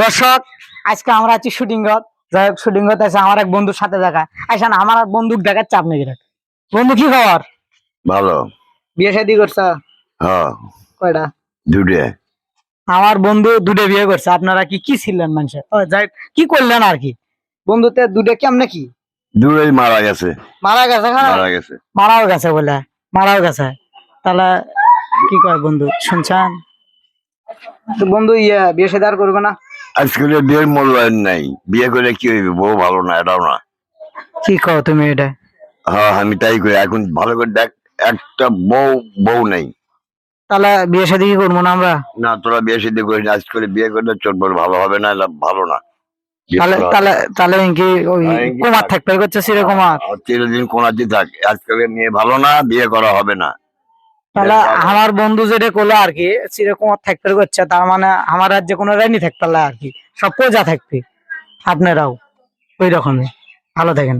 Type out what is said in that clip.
দর্শক, আজকে আমরা আছি শুটিংগত। যাই হোক, শুটিংগত আছে আমার এক বন্ধুর সাথে দেখা। আইসা না, আমার বন্দুক দেখার চাপ নেই। বন্ধু, কি খবর? ভালো। বিয়ে শাদী করছা? হ্যাঁ, কয়টা? দুটো। আমার বন্ধু দুটো বিয়ে করছে। আপনারা কি কি ছিলেন মানুষের? যাই, কি করলেন আর কি? বন্ধুতে দুটো কেমনে কি? দুটোই মারা গেছে। মারা গেছে? মারা গেছে। মারাও গেছে বলে? মারাও গেছে? তাহলে কি কয় বন্ধু, শুনছেন তো? বন্ধু বিয়ে শাদী আর করবে না? আজকাল বিয়ের মূল্যায়ন নাই। বিয়ে করে কি হইবে? বউ ভালো না, এটাও না। কি কও তুমি এটা? হ্যাঁ, আমি তাই করি। এখন ভালো করে দেখ, একটা বউ নেই। তাহলে বিয়ে শাদী কি করবো না আমরা? না, তোরা বিয়ে শাদী করিস না। আজকাল বিয়ে করলে চোট ভালো হবে না, এটা ভালো না। তাহলে তাহলে তাহলে কি ওই কুমার থাকবে করছে, চিরকুমার? চিরদিন কোনাতে থাক। আজকালের মেয়ে ভালো না, বিয়ে করা হবে না। তাহলে আমার বন্ধু যেটা করলো আর কি, চিরকুমার থাকতে করছে, তার মানে আমার রাজ্যে কোনো রানী থাকতে আর কি, সব প্রজা থাকবে। আপনারাও ওই রকমই। ভালো থাকেন।